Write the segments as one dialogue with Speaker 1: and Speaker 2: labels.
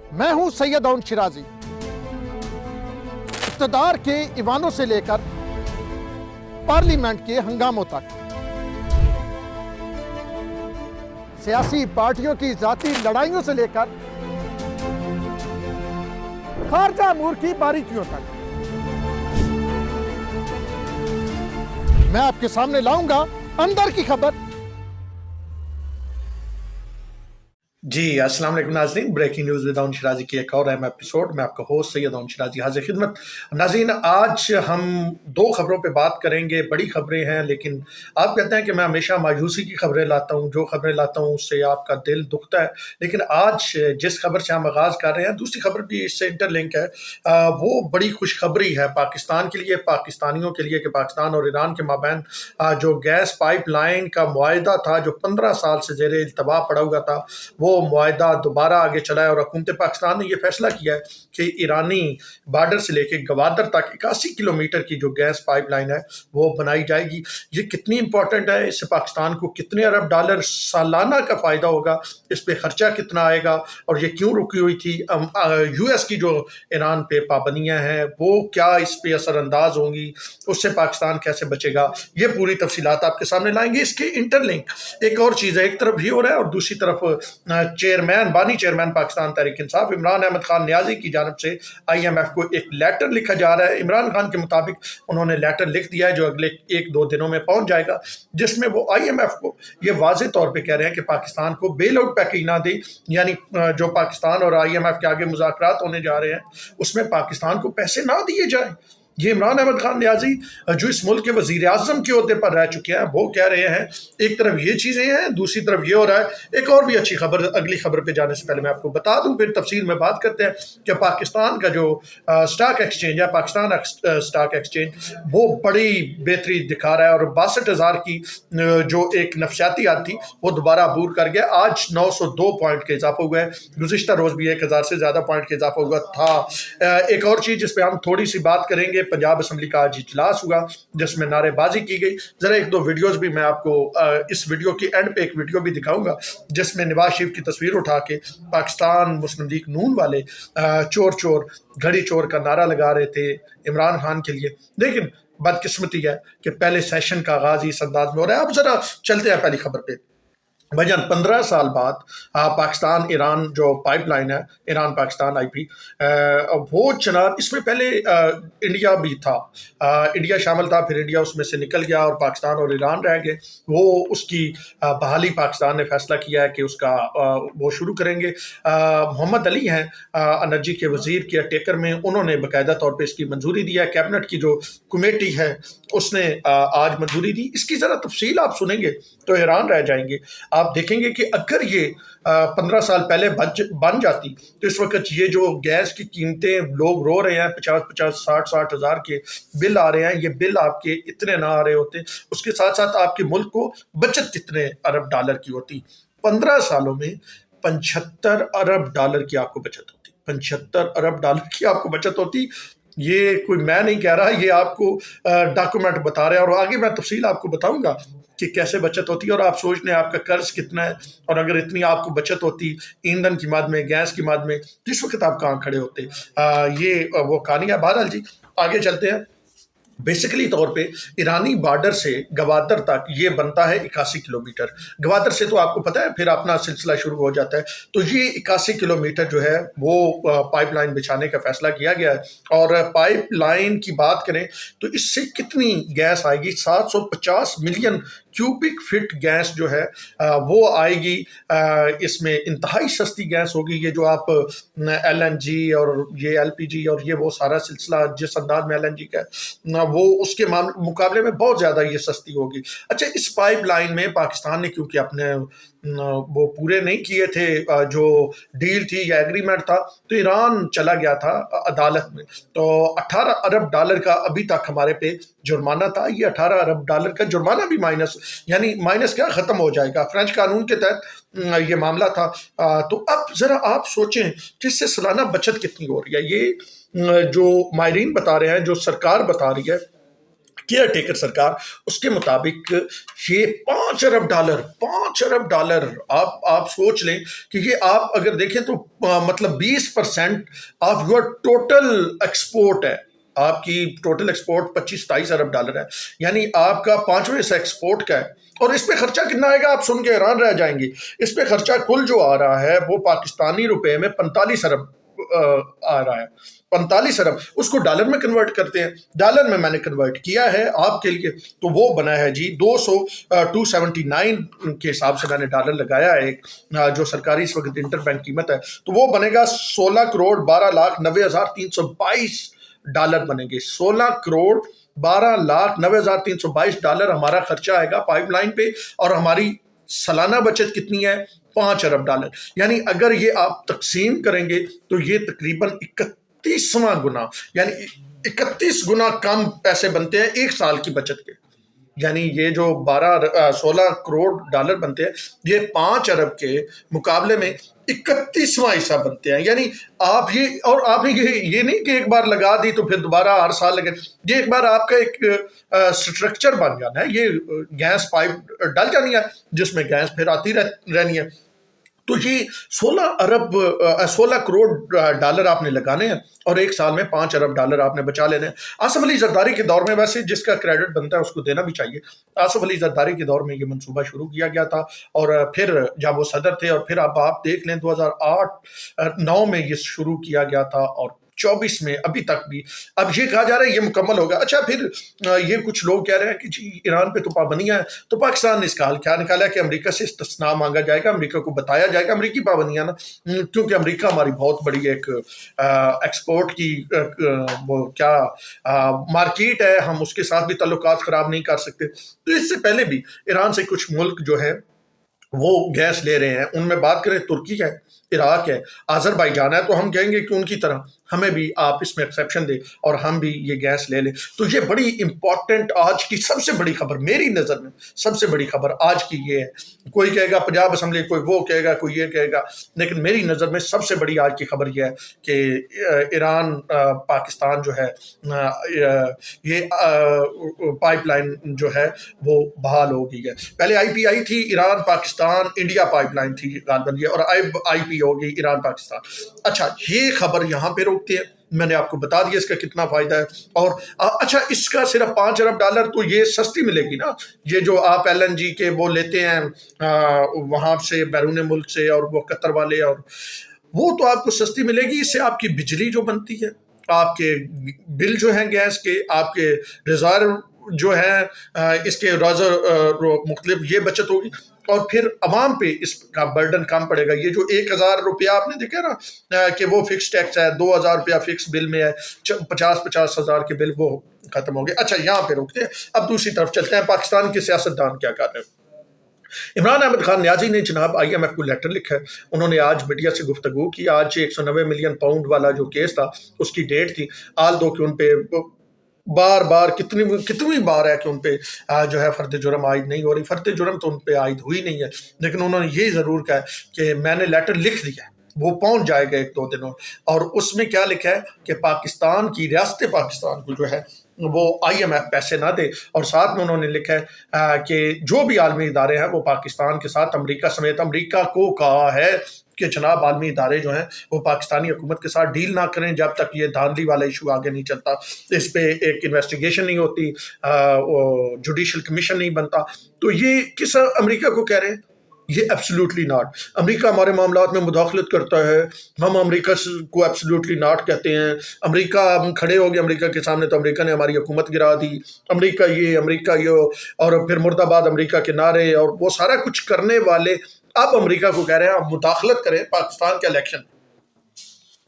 Speaker 1: मैं हूं सैयद अउन शिराजी। इक़्तिदार के ईवानों से लेकर पार्लियामेंट के हंगामों तक, सियासी पार्टियों की जाती लड़ाइयों से लेकर खारजा अमूर की बारीकियों तक मैं आपके सामने लाऊंगा अंदर की खबर।
Speaker 2: जी अस्सलाम वालेकुम नाज़रीन, ब्रेकिंग न्यूज़ विद अउन शिराजी की एक और अहम एपिसोड में आपका होस्ट सैयद अउन शिराजी हाजिर खिदमत। नाज़रीन, आज हम दो खबरों पे बात करेंगे। बड़ी खबरें हैं, लेकिन आप कहते हैं कि मैं हमेशा मायूसी की खबरें लाता हूं, जो खबरें लाता हूं उससे आपका दिल दुखता है। लेकिन आज जिस खबर से हम आगाज़ कर रहे हैं, दूसरी खबर भी इससे इंटरलिंक है। वो बड़ी खुशखबरी है पाकिस्तान के लिए, पाकिस्तानियों के लिए, कि पाकिस्तान और ईरान के माबैन जो गैस पाइप लाइन का मुआहिदा था, जो 15 साल से ज़ेरे इल्तवा पड़ा हुआ था, वो मुआहिदा दोबारा आगे चला है। और हुकूमत पाकिस्तान ने यह फैसला किया है कि ईरानी बॉर्डर से लेकर गवादर तक 81 किलोमीटर की जो गैस पाइपलाइन है वो बनाई जाएगी। ये कितनी इंपॉर्टेंट है, इससे पाकिस्तान को कितने अरब डॉलर सालाना का फ़ायदा होगा, इस पे खर्चा कितना आएगा, और ये क्यों रुकी हुई थी। यूएस की जो ईरान पे पाबंदियां हैं वो क्या इस पे असरअंदाज होंगी, उससे पाकिस्तान कैसे बचेगा, ये पूरी तफसीलात आपके सामने लाएंगे। इसके इंटरलिंक एक और चीज़ है, एक तरफ ये हो रहा है और दूसरी तरफ बानी चेयरमैन पाकिस्तान तहरीक इंसाफ इमरान अहमद खान नियाजी की जानब से IMF को एक लेटर लिखा जा रहा है। इमरान खान के मुताबिक उन्होंने लेटर लिख दिया है जो अगले 1-2 दिनों में पहुंच जाएगा, जिसमें वो IMF को ये वाज़ेह तौर पे कह रहे हैं कि पाकिस्तान को बेल आउट पैकेज ना दे। यानी जो पाकिस्तान और IMF के आगे मुज़ाकरात होने जा रहे हैं उसमें पाकिस्तान को पैसे ना दिए जाए। ये इमरान अहमद खान नियाजी जो इस मुल्क के वज़ीर आज़म के ओहदे पर रह चुके हैं वो कह रहे हैं। एक तरफ ये चीज़ें हैं, दूसरी तरफ ये हो रहा है। एक और भी अच्छी खबर, अगली खबर पे जाने से पहले मैं आपको बता दूं, फिर तफसील में बात करते हैं कि पाकिस्तान का जो स्टॉक एक्सचेंज है, पाकिस्तान स्टॉक एक्सचेंज, वो बड़ी बेहतरी दिखा रहा है और 62,000 की जो एक नफसियाती आद थी वो दोबारा अबूर कर गया। आज 902 पॉइंट का इजाफा हुआ है, गुज़िश्ता रोज़ भी 1,000 से ज़्यादा पॉइंट का इजाफा हुआ था। एक और चीज़ जिस पर हम थोड़ी सी बात करेंगे, पंजाब असम्बली का आज इजलास हुआ जिसमें नारेबाजी की गई। जरा 1-2 वीडियोस भी मैं आपको इस वीडियो की एंड पे एक वीडियो भी दिखाऊंगा जिसमें नवाज शरीफ की तस्वीर उठा के पाकिस्तान मुस्लिम लीग नून वाले चोर चोर घड़ी चोर का नारा लगा रहे थे इमरान खान के लिए। लेकिन बदकिस्मती है कि पहले सेशन का आगाज इस अंदाज में हो रहा है। अब जरा चलते हैं पहली खबर पे। भाईजान, 15 साल बाद पाकिस्तान ईरान जो पाइपलाइन है, ईरान पाकिस्तान IP, वो चला। इसमें पहले इंडिया भी था, इंडिया शामिल था, फिर इंडिया उसमें से निकल गया और पाकिस्तान और ईरान रह गए। वो उसकी बहाली पाकिस्तान ने फैसला किया है कि उसका वो शुरू करेंगे। मोहम्मद अली हैं एनर्जी के वजीर, केयर टेकर में, उन्होंने बाकायदा तौर पर इसकी मंजूरी दी है। कैबिनेट की जो कमेटी है उसने आज मंजूरी दी। इसकी ज़रा तफसील आप सुनेंगे तो हैरान रह जाएंगे। आप देखेंगे कि अगर ये 15 साल पहले बन जाती तो इस वक्त ये जो गैस की कीमतें लोग रो रहे हैं, 50-50, 60-60 हज़ार के बिल आ रहे हैं, ये बिल आपके इतने ना आ रहे होते। उसके साथ साथ आपके मुल्क को बचत कितने अरब डॉलर की होती। 15 सालों में 75 अरब डॉलर की आपको बचत होती। 75 अरब डॉलर की आपको बचत होती। ये कोई मैं नहीं कह रहा, ये आपको डॉक्यूमेंट बता रहे हैं, और आगे मैं तफसील आपको बताऊंगा कि कैसे बचत होती है। और आप सोच लें आपका कर्ज कितना है, और अगर इतनी आपको बचत होती ईंधन की मद में, गैस की मद में, तो इस वक्त आप कहाँ खड़े होते। ये वो कहानी है। बहरहाल जी, आगे चलते हैं। बेसिकली तौर पे ईरानी बॉर्डर से गवादर तक ये बनता है 81 किलोमीटर। गवादर से तो आपको पता है फिर अपना सिलसिला शुरू हो जाता है। तो ये 81 किलोमीटर जो है वो पाइपलाइन बिछाने का फैसला किया गया है। और पाइपलाइन की बात करें तो इससे कितनी गैस आएगी, 750 मिलियन क्यूबिक फिट गैस जो है वो आएगी। इसमें इंतहाई सस्ती गैस होगी। ये जो आप LNG और ये LPG और ये वो सारा सिलसिला जिस अंदाज में LNG का वो उसके मुकाबले में बहुत ज़्यादा ये सस्ती होगी। अच्छा, इस पाइपलाइन में पाकिस्तान ने क्योंकि अपने वो पूरे नहीं किए थे, जो डील थी या एग्रीमेंट था, तो ईरान चला गया था अदालत में। तो 18 अरब डॉलर का अभी तक हमारे पे जुर्माना था। ये 18 अरब डॉलर का जुर्माना भी माइनस, यानी माइनस क्या, ख़त्म हो जाएगा। फ्रेंच कानून के तहत ये मामला था। तो अब ज़रा आप सोचें कि इससे सालाना बचत कितनी हो रही है। ये जो माहिरीन बता रहे हैं, जो सरकार बता रही है کیئر ٹیکر سرکار، اس کے مطابق یہ $5 ارب آپ سوچ لیں کہ یہ آپ اگر دیکھیں تو مطلب 20% آف یور ٹوٹل ایکسپورٹ ہے. آپ کی ٹوٹل ایکسپورٹ $25-27 ارب ہے، یعنی آپ کا 5ویں حصہ ایکسپورٹ کا ہے. اور اس پہ خرچہ کتنا آئے گا آپ سن کے حیران رہ جائیں گے. اس پہ خرچہ کل جو آ رہا ہے وہ پاکستانی روپے میں 45 ارب آ رہا ہے. 45 ارب اس کو ڈالر میں کنورٹ کرتے ہیں. ڈالر میں نے کنورٹ کیا ہے آپ کے لیے، تو وہ بنا ہے جی 279 کے حساب سے میں نے ڈالر لگایا ہے ایک جو سرکاری اس وقت انٹر بینک قیمت ہے، تو وہ بنے گا 16,12,90,322 بنے گے. 16,12,90,322 ہمارا خرچہ آئے گا پائپ لائن پہ، اور ہماری سالانہ بچت کتنی ہے؟ $5 ارب. یعنی اگر یہ آپ تقسیم کریں گے تو یہ تقریباً 31واں گنا، یعنی 31 گنا کم پیسے بنتے ہیں ایک سال کی بچت کے. یعنی یہ جو 16 کروڑ ڈالر بنتے ہیں، یہ 5 ارب کے مقابلے میں 31واں حصہ بنتے ہیں. یعنی آپ آپ نے یہ نہیں کہ ایک بار لگا دی تو پھر دوبارہ ہر سال لگے. یہ ایک بار آپ کا ایک سٹرکچر بن جانا ہے. یہ گیس پائپ ڈل جانی ہے جس میں گیس پھر آتی رہنی ہے. تو یہ 16 کروڑ ڈالر آپ نے لگانے ہیں اور ایک سال میں $5 ارب آپ نے بچا لینے ہیں. آصف علی زرداری کے دور میں، ویسے جس کا کریڈٹ بنتا ہے اس کو دینا بھی چاہیے، آصف علی زرداری کے دور میں یہ منصوبہ شروع کیا گیا تھا، اور پھر جب وہ صدر تھے، اور پھر اب آپ دیکھ لیں 2008-9 میں یہ شروع کیا گیا تھا، اور 24 میں ابھی تک بھی اب یہ کہا جا رہا ہے یہ مکمل ہوگا. اچھا، پھر یہ کچھ لوگ کہہ رہے ہیں کہ جی ایران پہ تو پابندیاں ہیں، تو پاکستان نے اس کا حل کیا نکالا کہ امریکہ سے استثناء مانگا جائے گا، امریکہ کو بتایا جائے گا امریکی پابندیاں نا، کیونکہ امریکہ ہماری بہت بڑی ایک ایکسپورٹ کی وہ کیا مارکیٹ ہے، ہم اس کے ساتھ بھی تعلقات خراب نہیں کر سکتے. تو اس سے پہلے بھی ایران سے کچھ ملک جو ہے وہ گیس لے رہے ہیں. ان میں بات کریں ترکی ہے، عراق ہے، آذربائیجان ہے، تو ہم کہیں گے کہ ان کی طرح ہمیں بھی آپ اس میں ایکسیپشن دیں اور ہم بھی یہ گیس لے لیں. تو یہ بڑی امپورٹنٹ آج کی سب سے بڑی خبر، میری نظر میں سب سے بڑی خبر آج کی یہ ہے. کوئی کہے گا پنجاب اسمبلی، کوئی وہ کہے گا، کوئی یہ کہے گا، لیکن میری نظر میں سب سے بڑی آج کی خبر یہ ہے کہ ایران پاکستان جو ہے یہ پائپ لائن جو ہے وہ بحال ہو گئی ہے. پہلے IPI تھی، Iran Pakistan India pipe line تھی غالباً یہ، اور IP ہو گئی ایران پاکستان. اچھا، یہ خبر یہاں پہ روکتی ہے. میں نے آپ کو بتا دیا اس کا کتنا فائدہ ہے. اور اچھا، اس کا صرف $5 ارب تو یہ سستی ملے گی نا. یہ جو آپ LNG کے وہ لیتے ہیں وہاں سے بیرون ملک سے، اور وہ قطر والے، اور وہ تو آپ کو سستی ملے گی. اس سے آپ کی بجلی جو بنتی ہے، آپ کے بل جو ہیں گیس کے، آپ کے ریزرو جو ہے اس کے مختلف یہ بچت ہوگی، اور پھر عوام پہ اس کا برڈن کم پڑے گا. یہ جو $1,000 آپ نے دیکھا نا کہ وہ فکس ٹیکس ہے، $2,000 فکس بل میں ہے، 50 ہزار کے بل وہ ختم ہو گئے. اچھا، یہاں پہ روکتے ہیں. اب دوسری طرف چلتے ہیں، پاکستان کے سیاستدان کیا کر رہے ہیں. عمران احمد خان نیازی نے جناب IMF کو لیٹر لکھا ہے. انہوں نے آج میڈیا سے گفتگو کی. آج 190 ملین پاؤنڈ والا جو کیس تھا اس کی ڈیٹ تھی. آل دو کہ ان پہ بار کتنی بار ہے کہ ان پہ جو ہے فرد جرم عائد نہیں ہو رہی. فرد جرم تو ان پہ عائد ہوئی نہیں ہے، لیکن انہوں نے یہ ضرور کہا کہ میں نے لیٹر لکھ دیا ہے، وہ پہنچ جائے گا 1-2 دنوں. اور اس میں کیا لکھا ہے کہ پاکستان کی ریاست پاکستان کو جو ہے وہ IMF پیسے نہ دے. اور ساتھ میں انہوں نے لکھا ہے کہ جو بھی عالمی ادارے ہیں وہ پاکستان کے ساتھ، امریکہ سمیت، امریکہ کو کہا ہے کہ جناب عالمی ادارے جو ہیں وہ پاکستانی حکومت کے ساتھ ڈیل نہ کریں جب تک یہ دھاندلی والا ایشو آگے نہیں چلتا، اس پہ ایک انویسٹیگیشن نہیں ہوتی، جوڈیشل کمیشن نہیں بنتا. تو یہ کس امریکہ کو کہہ رہے ہیں؟ یہ ایبسلیوٹلی ناٹ. امریکہ ہمارے معاملات میں مداخلت کرتا ہے، ہم امریکہ کو ایبسلیوٹلی ناٹ کہتے ہیں. امریکہ ہم کھڑے ہو گئے امریکہ کے سامنے تو امریکہ نے ہماری حکومت گرا دی، امریکہ یہ، اور پھر مرد آباد امریکہ کے نعرے اور وہ سارا کچھ کرنے والے اب امریکہ کو کہہ رہے ہیں آپ مداخلت کریں پاکستان کے الیکشن.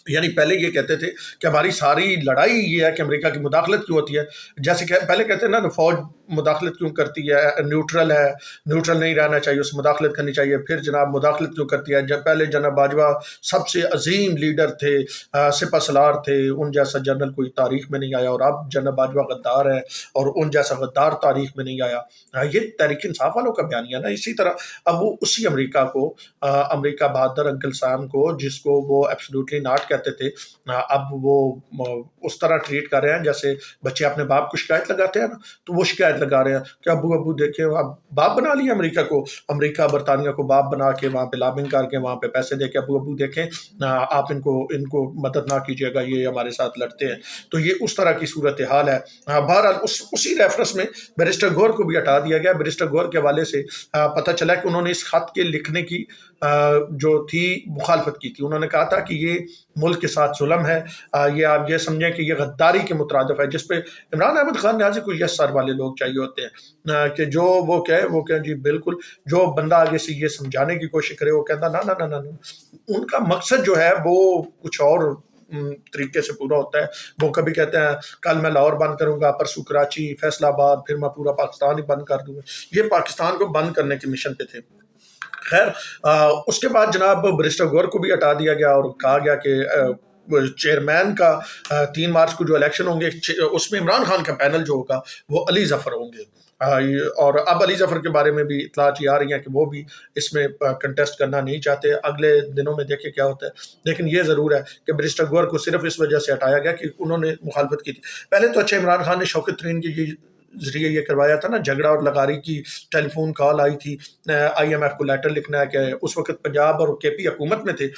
Speaker 2: یعنی پہلے یہ کہتے تھے کہ ہماری ساری لڑائی یہ ہے کہ امریکہ کی مداخلت کیوں ہوتی ہے. جیسے کہ پہلے کہتے ہیں نا فوج مداخلت کیوں کرتی ہے، نیوٹرل ہے، نیوٹرل نہیں رہنا چاہیے، اس مداخلت کرنی چاہیے. پھر جناب مداخلت کیوں کرتی ہے؟ جب پہلے جناب باجوہ سب سے عظیم لیڈر تھے، سپہ سالار تھے، ان جیسا جنرل کوئی تاریخ میں نہیں آیا، اور اب جناب باجوہ غدار ہے اور ان جیسا غدار تاریخ میں نہیں آیا. یہ تحریک انصاف والوں کا بیانیہ نا. اسی طرح اب وہ اسی امریکہ کو، امریکہ بہادر انکل سام کو، جس کو وہ ایبسلیوٹلی ناٹ کہتے कहते थे, अब वो उस तरह ट्रीट कर रहे हैं जैसे बच्चे अपने बाप को शिकायत लगाते हैं ना, तो वो शिकायत लगा रहे हैं कि अबू अबू देखे अब बाप बना लिया अमेरिका को, अमेरिका बरतानिया को बाप बना के वहाँ पे लॉबिंग करके वहाँ पे पैसे दे के अबू अबू देखें आप इनको इनको मदद ना कीजिएगा, ये हमारे साथ लड़ते हैं। तो ये उस तरह की सूरत हाल है। बहरहाल उसी रेफरेंस में बैरिस्टर गौर को भी हटा दिया गया। बैरिस्टर गौर के हवाले से पता चला कि उन्होंने इस खत के लिखने की जो थी मुखालफत की थी। उन्होंने कहा था कि ये मुल्क के साथ जुल्म है, ये आप ये समझें कि ये गद्दारी के मुतरादिफ है, जिस पे इमरान अहमद खान न्याज़ी को यस सर वाले लोग चाहिए होते हैं कि जो वो कहे जी बिल्कुल, जो बंदा आगे से ये समझाने की कोशिश करे वो कहता ना ना ना ना ना। उनका मकसद जो है वो कुछ और तरीके से पूरा होता है। वो कभी कहते हैं कल मैं लाहौर बंद करूंगा, परसों कराची, फैसलाबाद, फिर मैं पूरा पाकिस्तान ही बंद कर दूंगा। ये पाकिस्तान को बंद करने के मिशन पे थे। खैर उसके बाद जनाब बैरिस्टर गौर को भी हटा दिया गया और कहा गया कि चेयरमैन का 3 मार्च को जो इलेक्शन होंगे उसमें इमरान खान का पैनल जो होगा वो अली जफर होंगे। और अब अली जफर के बारे में भी इतलात आ रही हैं कि वो भी इसमें कंटेस्ट करना नहीं चाहते। अगले दिनों में देखें क्या होता है। लेकिन ये ज़रूर है कि बैरिस्टर गौर को सिर्फ इस वजह से हटाया गया कि उन्होंने मुखालफत की थी। पहले तो अच्छा इमरान खान ने शौकत तरीन की जरिए ये करवाया था ना, झगड़ा और लगारी की टेलीफोन कॉल आई थी, IMF को लेटर लिखना है कि उस वक्त पंजाब और KP हुकूमत में थे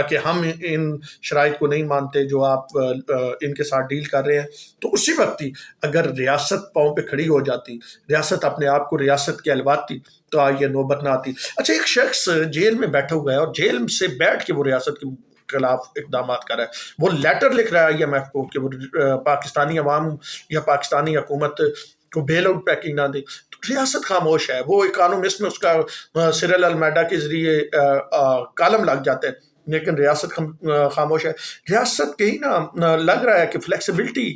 Speaker 2: कि हम इन शराइत को नहीं मानते जो आप इनके साथ डील कर रहे हैं। तो उसी वक्त ही अगर रियासत पाँव पे खड़ी हो जाती, रियासत अपने आप को रियासत कहलवाती, तो आज ये नौबत ना आती। अच्छा, एक शख्स जेल में बैठा हुआ है और जेल से बैठ के वो रियासत की खिलाफ इकदाम कर रहा है, वो लेटर लिख रहा है IMF को कि वो पाकिस्तानी अवाम या पाकिस्तानी हुकूमत को बेल आउट पैकेज ना दे। तो रियासत खामोश है। वो इकोनॉमिस्ट में उसका सिरल अलमैडा के जरिए कॉलम लग जाता है, लेकिन रियासत खामोश है। रियासत कहीं ना लग रहा है कि फ्लेक्सिबिलिटी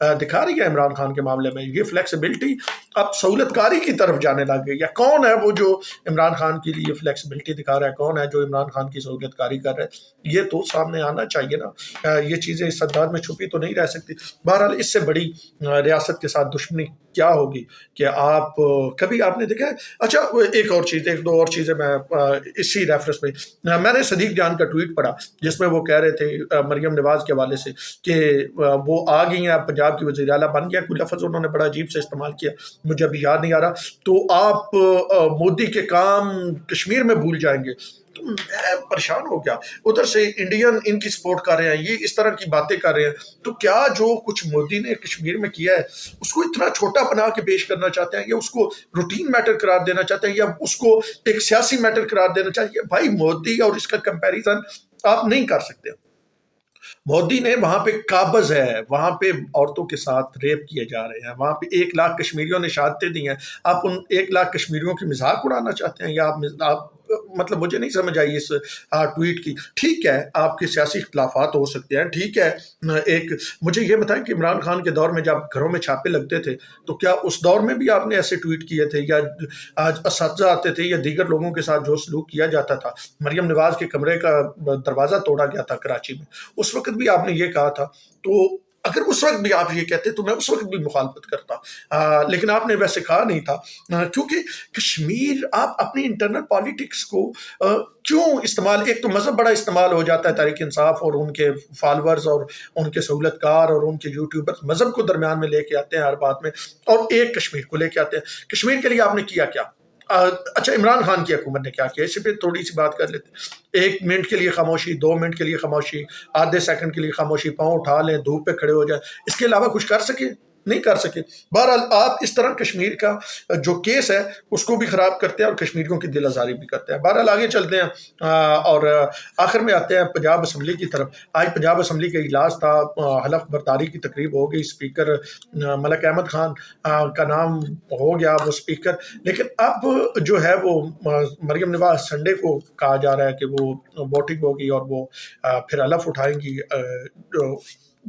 Speaker 2: दिखा रही है इमरान खान के मामले में। ये फ्लेक्सिबिलिटी अब सहूलतकारी की तरफ जाने लग गई है। कौन है वो जो इमरान खान के लिए फ्लेक्सिबिलिटी दिखा रहा है, कौन है जो इमरान खान की सहूलतकारी कर रहा है, ये तो सामने आना चाहिए ना। ये चीज़ें इस सद्दार में छुपी तो नहीं रह सकती। बहरहाल इससे बड़ी रियासत के साथ दुश्मनी क्या होगी कि आप कभी आपने देखा है। अच्छा, एक और चीज़, एक दो और चीज़ें मैं इसी रेफरेंस में मैंने सदीक जान का ट्वीट पढ़ा जिसमें वो कह रहे थे मरियम नवाज के हवाले से कि वो आ गई हैं, पंजाब की वज़ीर आला बन गया। कोई लफ्ज़ उन्होंने बड़ा अजीब से इस्तेमाल किया, मुझे अभी याद नहीं आ रहा। तो आप मोदी के काम कश्मीर में भूल जाएंगे। तो मैं परेशान हो गया। उधर से इंडियन इनकी सपोर्ट कर रहे हैं, ये इस तरह की बातें कर रहे हैं। तो क्या जो कुछ मोदी ने कश्मीर में किया है उसको इतना छोटा बना के पेश करना चाहते हैं, या उसको रूटीन मैटर करार देना चाहते हैं, या उसको एक सियासी मैटर करार देना चाहते हैं? भाई, मोदी और इसका कंपैरिजन आप नहीं कर सकते। मोदी ने वहां पे काबज है, वहां पे औरतों के साथ रेप किए जा रहे हैं, वहां पे 1 लाख कश्मीरियों ने शहादतें दी हैं। आप उन 1 लाख कश्मीरियों की मजाक उड़ाना चाहते हैं, या आप मतलब मुझे नहीं समझ आई इस ट्वीट की। ठीक है, आपके सियासी इख्तलाफात हो सकते हैं, ठीक है। एक मुझे ये बताएं कि इमरान खान के दौर में जब घरों में छापे लगते थे तो क्या उस दौर में भी आपने ऐसे ट्वीट किए थे, या आज असातिज़ा आते थे या दीगर लोगों के साथ जो सलूक किया जाता था? मरियम नवाज के कमरे का दरवाज़ा तोड़ा गया था कराची में, उस वक्त भी आपने ये कहा था। तो अगर उस वक्त भी आप ये कहते तो मैं उस वक्त भी मुखालफत करता, लेकिन आपने वैसे कहा नहीं था। क्योंकि कश्मीर आप अपनी इंटरनल पॉलिटिक्स को क्यों इस्तेमाल, एक तो मज़हब बड़ा इस्तेमाल हो जाता है, तहरीक इंसाफ और उनके फॉलोअर्स और उनके सहूलतकार और उनके यूट्यूबर्स मज़हब को दरमियान में लेके आते हैं हर बात में, और एक कश्मीर को लेके आते हैं। कश्मीर के लिए आपने किया क्या? अच्छा, इमरान खान की हुकूमत ने क्या किया, इसी पे थोड़ी सी बात कर लेते हैं। 1 मिनट के लिए खामोशी, 2 मिनट के लिए खामोशी, आधे सेकंड के लिए खामोशी, पाँव उठा लें, धूप पे खड़े हो जाए, इसके अलावा कुछ कर सके? नहीं कर सके। बहरहाल आप इस तरह कश्मीर का जो केस है उसको भी ख़राब करते हैं और कश्मीरियों की दिल आज़ारी भी करते हैं। बहरहाल आगे चलते हैं और आखिर में आते हैं पंजाब असम्बली की तरफ। आज पंजाब असम्बली का इजलास था, हलफ बर्दारी की तकरीब हो गई। स्पीकर मलिक अहमद खान का नाम हो गया वो स्पीकर, लेकिन अब जो है वो मरियम नवाज संडे को कहा जा रहा है कि वो वोटिंग होगी और वो फिर हलफ उठाएंगी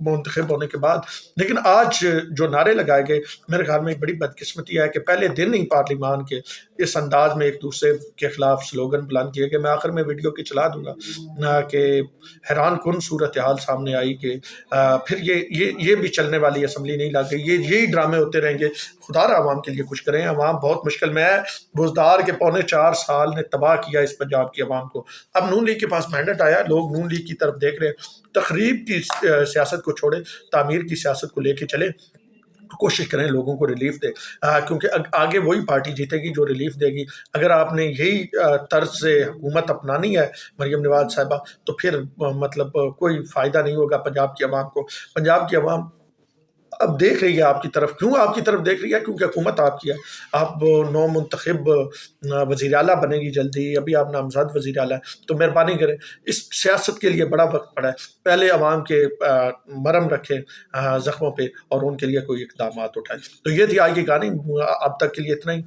Speaker 2: منتخب ہونے کے بعد. لیکن آج جو نعرے لگائے گئے میرے خیال میں ایک بڑی بدقسمتی ہے کہ پہلے دن ہی پارلیمان کے اس انداز میں ایک دوسرے کے خلاف سلوگن بلند کیے گئے. میں آخر میں ویڈیو کی چلا دوں گا کہ حیران کن صورتحال سامنے آئی کہ پھر یہ بھی چلنے والی اسمبلی نہیں لگ گئی. یہی ڈرامے ہوتے رہیں گے. خدا را عوام کے لیے کچھ کریں. عوام بہت مشکل میں ہے. بزدار کے 4.5 سال نے تباہ کیا اس پنجاب کی عوام کو. اب نون لیگ کے پاس مینڈیٹ آیا, لوگ نون لیگ کی طرف دیکھ رہے ہیں. تخریب کی سیاست کو چھوڑے, تعمیر کی سیاست کو لے کے چلے, کوشش کریں لوگوں کو ریلیف دے, کیونکہ آگے وہی پارٹی جیتے گی جو ریلیف دے گی. اگر آپ نے یہی طرز سے حکومت اپنانی ہے مریم نواز صاحبہ, تو پھر مطلب کوئی فائدہ نہیں ہوگا پنجاب کی عوام کو. پنجاب کی عوام اب دیکھ رہی ہے آپ کی طرف. کیوں آپ کی طرف دیکھ رہی ہے؟ کیونکہ حکومت آپ کی ہے. آپ نو منتخب وزیر اعلیٰ بنے گی جلدی, ابھی آپ نامزد وزیر اعلیٰ ہیں, تو مہربانی کریں اس سیاست کے لیے بڑا وقت پڑا ہے. پہلے عوام کے مرم رکھیں زخموں پہ اور ان کے لیے کوئی اقدامات اٹھائیں. تو یہ تھی آج کی کہانی. اب تک کے لیے اتنا ہی.